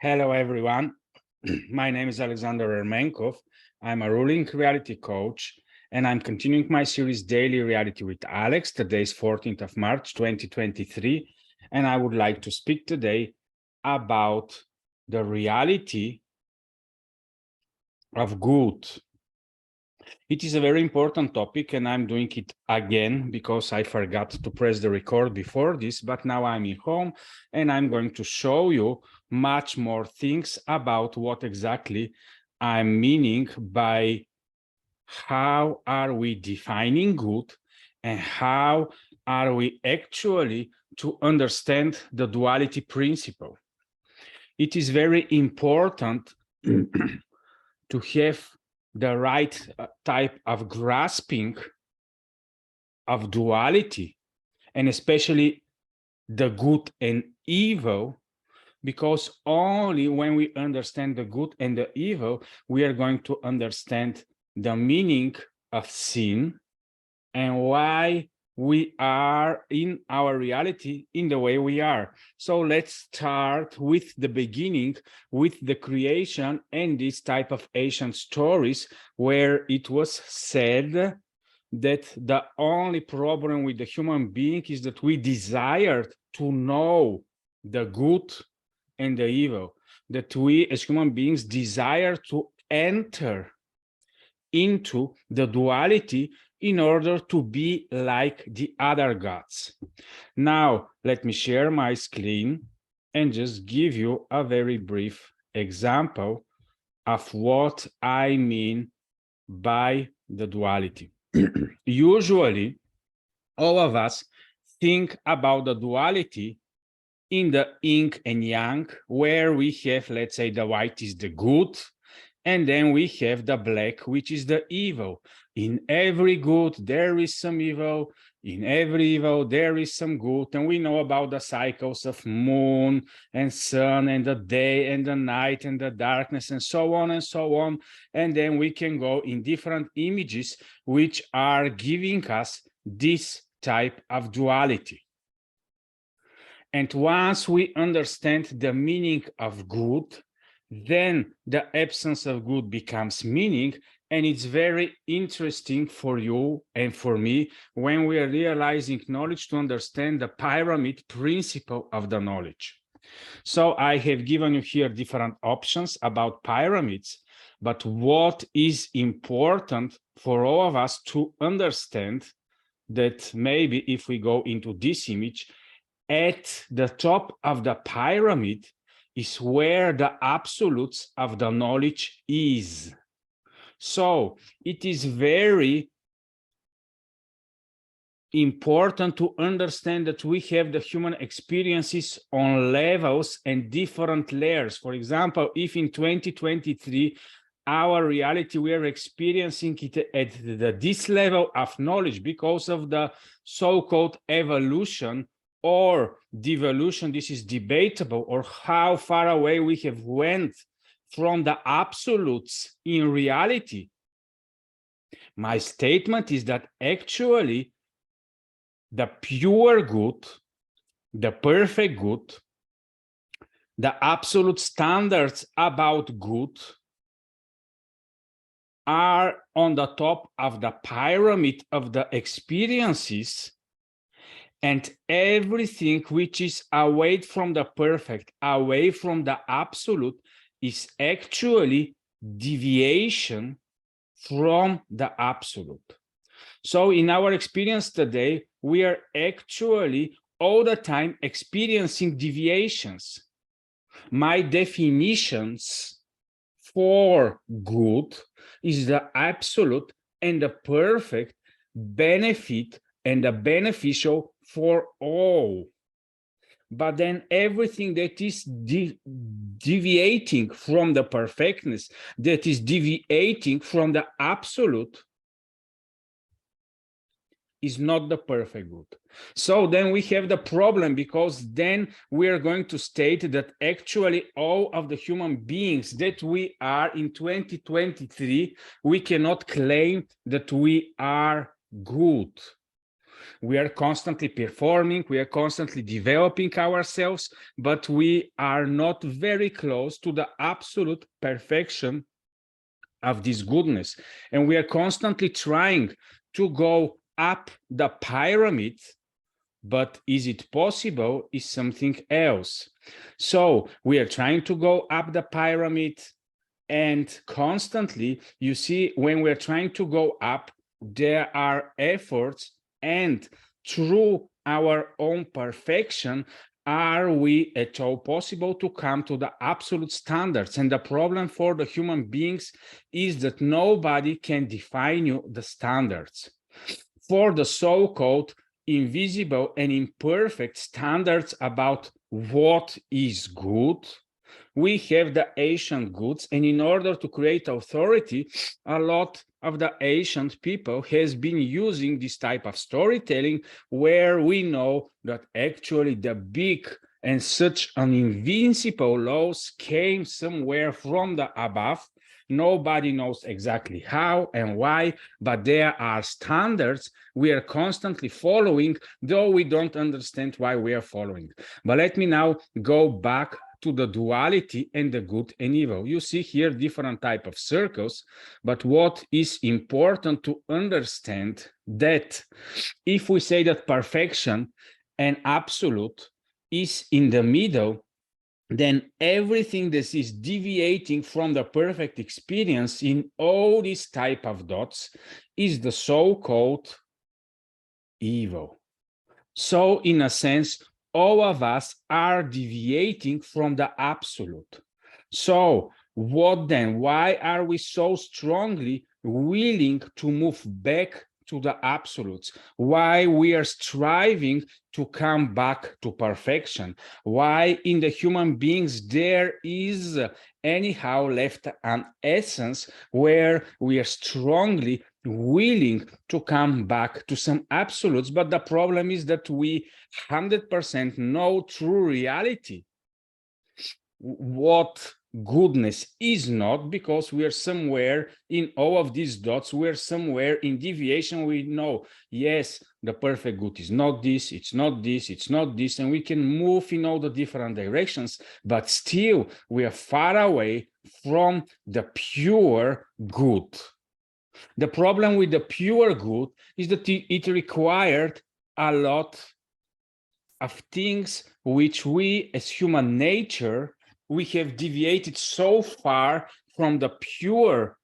Hello, everyone. My name is Alexander Ermenkov. I'm a ruling reality coach, and I'm continuing my series Daily Reality with Alex. Today is 14th of March, 2023, and I would like to speak today about the reality of good. It is a very important topic, and I'm doing it again because I forgot to press the record before this, but now I'm in home and I'm going to show you much more things about what exactly I'm meaning by how are we defining good and how are we actually to understand the duality principle. It is very important to have the right type of grasping of duality, and especially the good and evil, because only when we understand the good and the evil, we are going to understand the meaning of sin and why we are in our reality in the way we are. So let's start with the beginning, with the creation and this type of ancient stories where it was said that the only problem with the human being is that we desired to know the good and the evil, that we as human beings desire to enter into the duality in order to be like the other gods. Now, let me share my screen and just give you a very brief example of what I mean by the duality. Usually, all of us think about the duality in the yin and yang, where we have, let's say, the white is the good, and then we have the black, which is the evil. In every good, there is some evil. In every evil, there is some good. And we know about the cycles of moon and sun and the day and the night and the darkness and so on and so on. And then we can go in different images, which are giving us this type of duality. And once we understand the meaning of good, then the absence of good becomes meaning. And it's very interesting for you and for me when we are realizing knowledge to understand the pyramid principle of the knowledge. So I have given you here different options about pyramids, but what is important for all of us to understand that maybe if we go into this image, at the top of the pyramid is where the absolutes of the knowledge is. So it is very important to understand that we have the human experiences on levels and different layers. For example, if in 2023, our reality, we are experiencing it at this level of knowledge because of the so-called evolution or devolution, this is debatable, or how far away we have went from the absolutes in reality. My statement is that actually the pure good, the perfect good, the absolute standards about good are on the top of the pyramid of the experiences, and everything which is away from the perfect, away from the absolute, is actually deviation from the absolute. So in our experience today, we are actually all the time experiencing deviations. My definitions for good is the absolute and the perfect benefit and the beneficial for all. But then everything that is deviating from the perfectness, that is deviating from the absolute, is not the perfect good. So then we have the problem, because then we are going to state that actually all of the human beings that we are in 2023, we cannot claim that we are good. We are constantly performing, we are constantly developing ourselves, but we are not very close to the absolute perfection of this goodness. And we are constantly trying to go up the pyramid, but is it possible is something else. So we are trying to go up the pyramid, and constantly, you see, when we're trying to go up, there are efforts, and through our own perfection, are we at all possible to come to the absolute standards? And the problem for the human beings is that nobody can define you the standards. For the so-called invisible and imperfect standards about what is good, we have the ancient goods, and in order to create authority, a lot of the ancient people has been using this type of storytelling, where we know that actually the big and such an invincible laws came somewhere from the above. Nobody knows exactly how and why, but there are standards we are constantly following, though we don't understand why we are following. But let me now go back to the duality and the good and evil. You see here different type of circles, but what is important to understand that if we say that perfection and absolute is in the middle, then everything that is deviating from the perfect experience in all these type of dots is the so-called evil. So in a sense, all of us are deviating from the absolute. So what then? Why are we so strongly willing to move back to the absolutes? Why we are striving to come back to perfection? Why in the human beings there is anyhow left an essence where we are strongly willing to come back to some absolutes? But the problem is that we 100% know true reality, what goodness is not, because we are somewhere in all of these dots, we're somewhere in deviation. We know, yes, the perfect good is not this, it's not this, it's not this, and we can move in all the different directions, but still we are far away from the pure good. The problem with the pure good is that it required a lot of things which we as human nature, we have deviated so far from the pure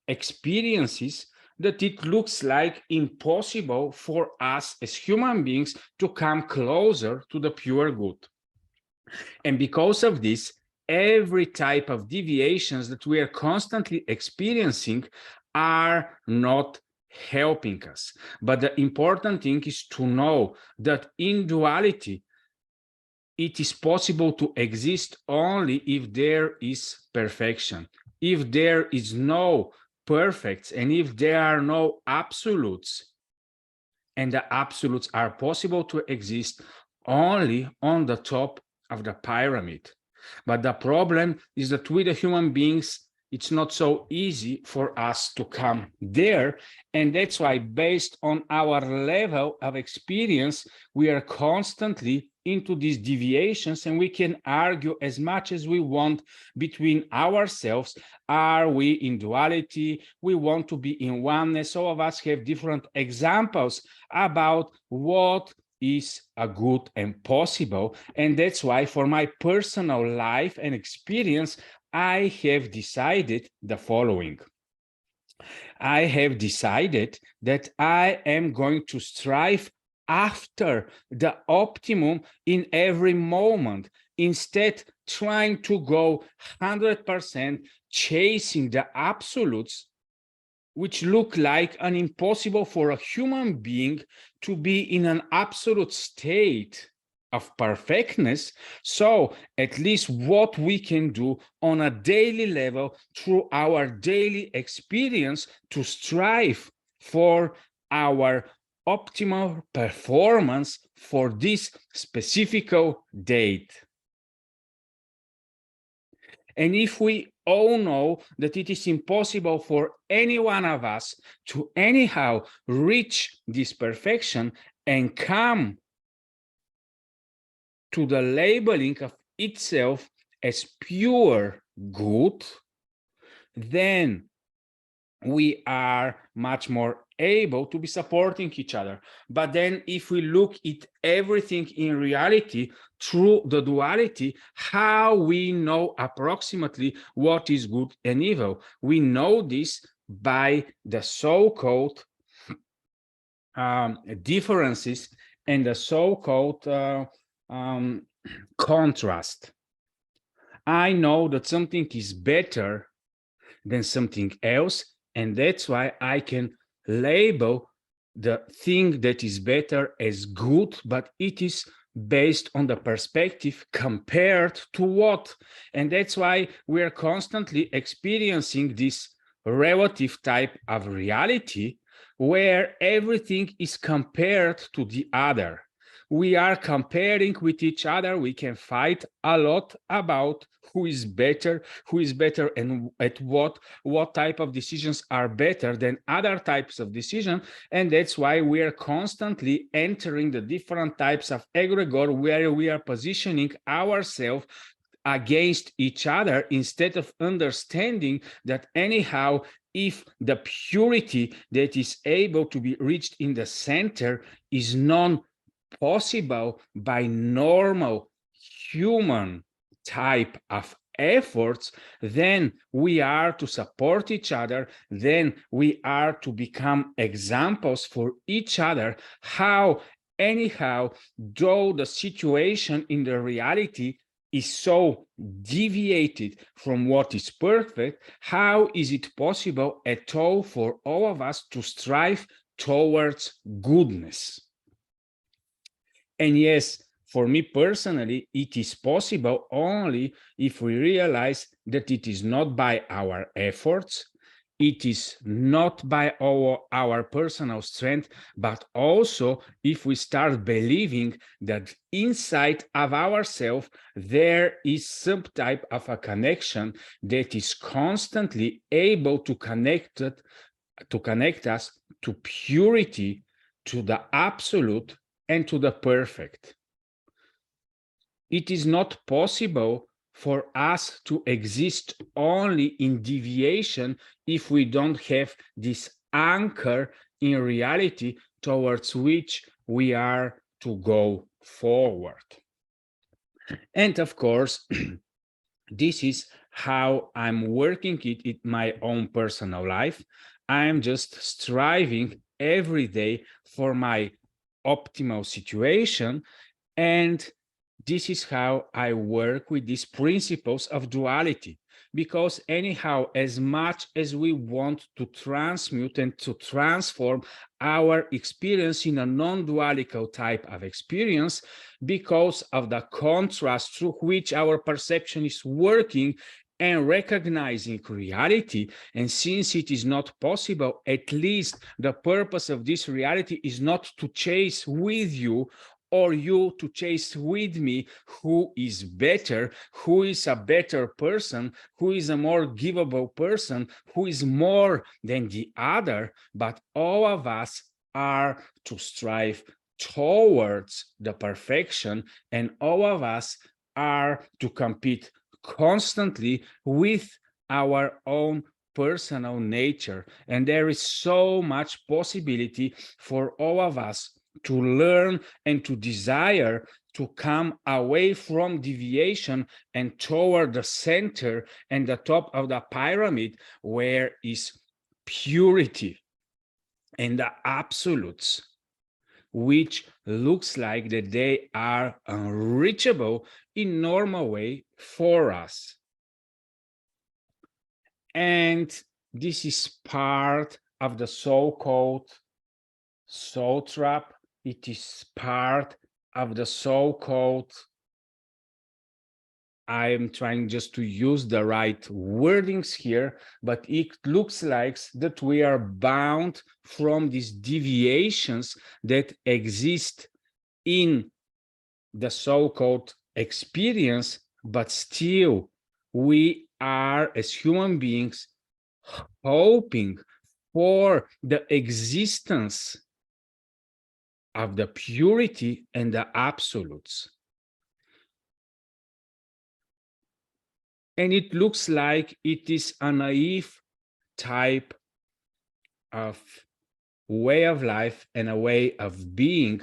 experiences that it looks like impossible for us as human beings to come closer to the pure good. And because of this, every type of deviations that we are constantly experiencing are not helping us. But the important thing is to know that in duality, it is possible to exist only if there is perfection. If there is no perfects, and if there are no absolutes, and the absolutes are possible to exist only on the top of the pyramid. But the problem is that with the human beings, it's not so easy for us to come there. And that's why, based on our level of experience, we are constantly into these deviations, and we can argue as much as we want between ourselves. Are we in duality? We want to be in oneness. All of us have different examples about what is a good and possible. And that's why, for my personal life and experience, I have decided the following. I have decided that I am going to strive after the optimum in every moment, instead trying to go 100% chasing the absolutes, which look like an impossible for a human being to be in an absolute state of perfectness. So at least what we can do on a daily level through our daily experience to strive for our optimal performance for this specific date. And if we all know that it is impossible for any one of us to anyhow reach this perfection and come to the labeling of itself as pure good, then we are much more able to be supporting each other. But then if we look at everything in reality through the duality, how we know approximately what is good and evil? We know this by the so-called differences and the so-called contrast. I know that something is better than something else, and that's why I can label the thing that is better as good, but it is based on the perspective compared to what. And that's why we are constantly experiencing this relative type of reality where everything is compared to the other. We are comparing with each other. We can fight a lot about who is better and at what type of decisions are better than other types of decision. And that's why we are constantly entering the different types of egregore where we are positioning ourselves against each other instead of understanding that anyhow, if the purity that is able to be reached in the center is non-possible by normal human type of efforts, then we are to support each other, then we are to become examples for each other, how anyhow, though the situation in the reality is so deviated from what is perfect, how is it possible at all for all of us to strive towards goodness? And yes, for me personally, it is possible only if we realize that it is not by our efforts, it is not by our personal strength, but also if we start believing that inside of ourselves there is some type of a connection that is constantly able to connect us to purity, to the absolute, and to the perfect. It is not possible for us to exist only in deviation if we don't have this anchor in reality towards which we are to go forward. And of course, this is how I'm working it in my own personal life. I'm just striving every day for my optimal situation, and this is how I work with these principles of duality. Because anyhow, as much as we want to transmute and to transform our experience in a non-dualical type of experience, because of the contrast through which our perception is working and recognizing reality, and since it is not possible, at least the purpose of this reality is not to chase with you or you to chase with me who is better, who is a better person, who is a more givable person, who is more than the other, but all of us are to strive towards the perfection, and all of us are to compete constantly with our own personal nature. And there is so much possibility for all of us to learn and to desire to come away from deviation and toward the center and the top of the pyramid, where is purity and the absolutes, which looks like that they are unreachable in normal way for us. And this is part of the so-called soul trap. It is part of the so-called, I am trying just to use the right wordings here, but it looks like that we are bound from these deviations that exist in the so-called experience, but still we are, as human beings, hoping for the existence of the purity and the absolutes. And it looks like it is a naive type of way of life and a way of being.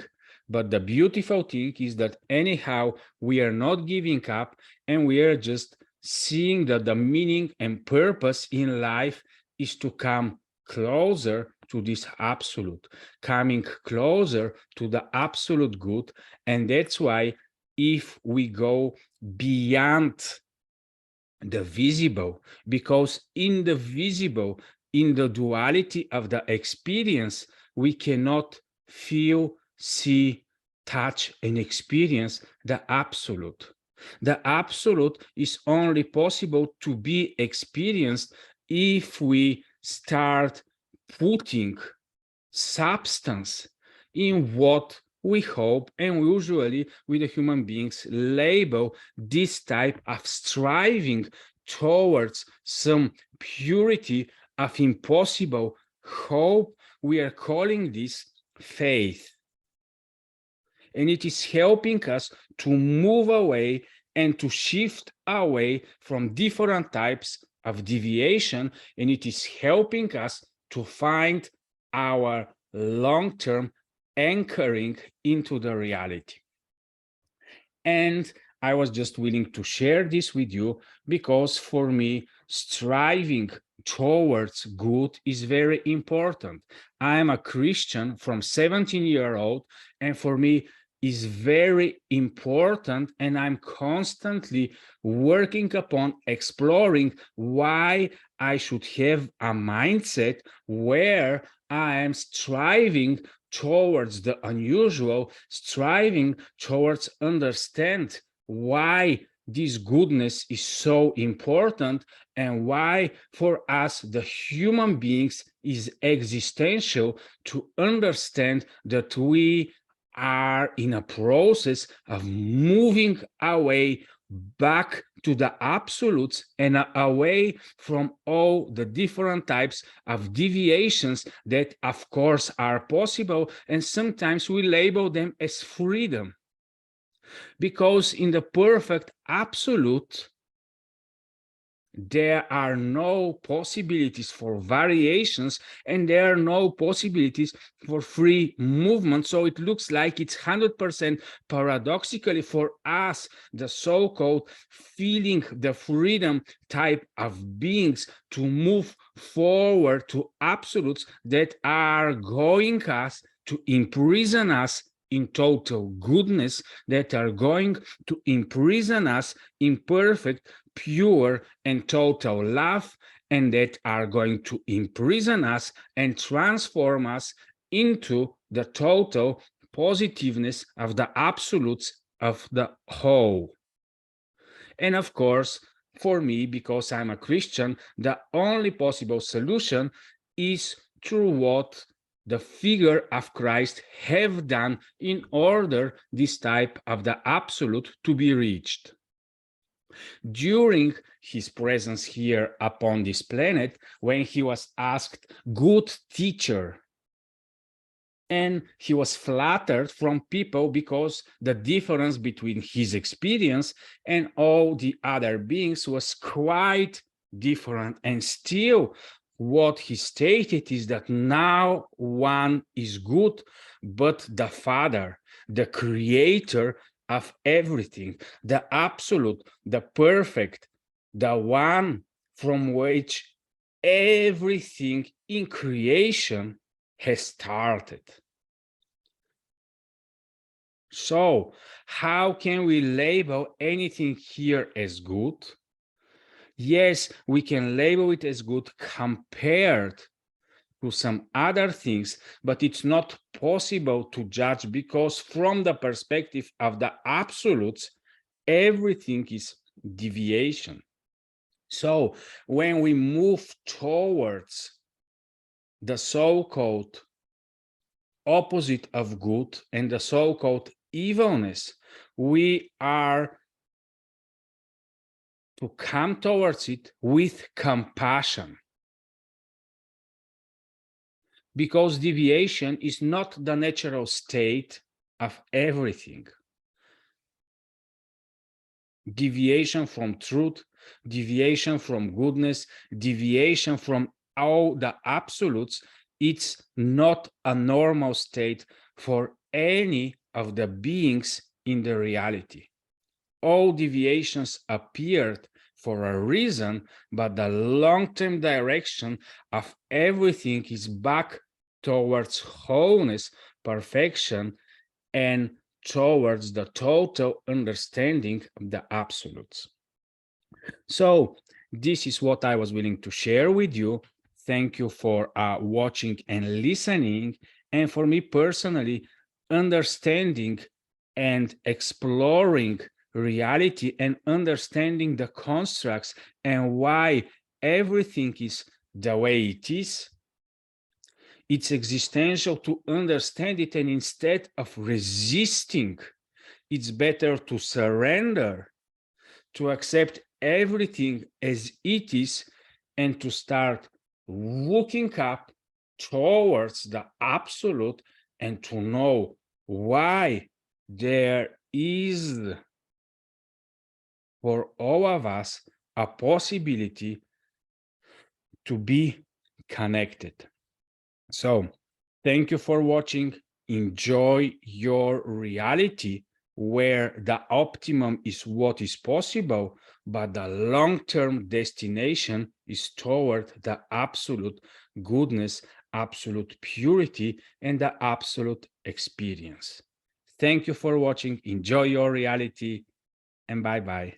But the beautiful thing is that anyhow, we are not giving up, and we are just seeing that the meaning and purpose in life is to come closer to this absolute, coming closer to the absolute good. And that's why if we go beyond the visible, because in the visible, in the duality of the experience, we cannot feel, see, touch, and experience the absolute. The absolute is only possible to be experienced if we start putting substance in what we hope, and usually with the human beings label this type of striving towards some purity of impossible hope. We are calling this faith, and it is helping us to move away and to shift away from different types of deviation, and it is helping us to find our long-term anchoring into the reality. And I was just willing to share this with you because for me, striving towards good is very important. I am a Christian from 17-year-old, and for me, is very important, and I'm constantly working upon exploring why I should have a mindset where I am striving towards the unusual, striving towards understand why this goodness is so important, and why for us the human beings is existential to understand that we are in a process of moving away back to the absolutes and away from all the different types of deviations that of course are possible, and sometimes we label them as freedom, because in the perfect absolute there are no possibilities for variations, and there are no possibilities for free movement. So it looks like it's 100% paradoxically for us, the so-called feeling the freedom type of beings, to move forward to absolutes that are going us to imprison us in total goodness, that are going to imprison us in perfect, pure, and total love, and that are going to imprison us and transform us into the total positiveness of the absolutes of the whole. And of course, for me, because I'm a Christian, the only possible solution is through what the figure of Christ have done in order this type of the absolute to be reached. During his presence here upon this planet, when he was asked, "Good teacher," and he was flattered from people because the difference between his experience and all the other beings was quite different. And still, what he stated is that now one is good, but the Father, the creator of everything, the absolute, the perfect, the one from which everything in creation has started. So, how can we label anything here as good? Yes, we can label it as good compared to some other things, but it's not possible to judge, because from the perspective of the absolutes, everything is deviation. So, when we move towards the so-called opposite of good and the so-called evilness, we are to come towards it with compassion. Because deviation is not the natural state of everything. Deviation from truth, deviation from goodness, deviation from all the absolutes, it's not a normal state for any of the beings in the reality. All deviations appeared for a reason, but the long-term direction of everything is back towards wholeness, perfection, and towards the total understanding of the absolutes. So this is what I was willing to share with you. Thank you for watching and listening. And for me personally, understanding and exploring reality and understanding the constructs and why everything is the way it is, it's existential to understand it, and instead of resisting, it's better to surrender, to accept everything as it is, and to start looking up towards the absolute and to know why there is for all of us a possibility to be connected. So thank you for watching. Enjoy your reality where the optimum is what is possible, but the long-term destination is toward the absolute goodness, absolute purity, and the absolute experience. Thank you for watching. Enjoy your reality, and bye-bye.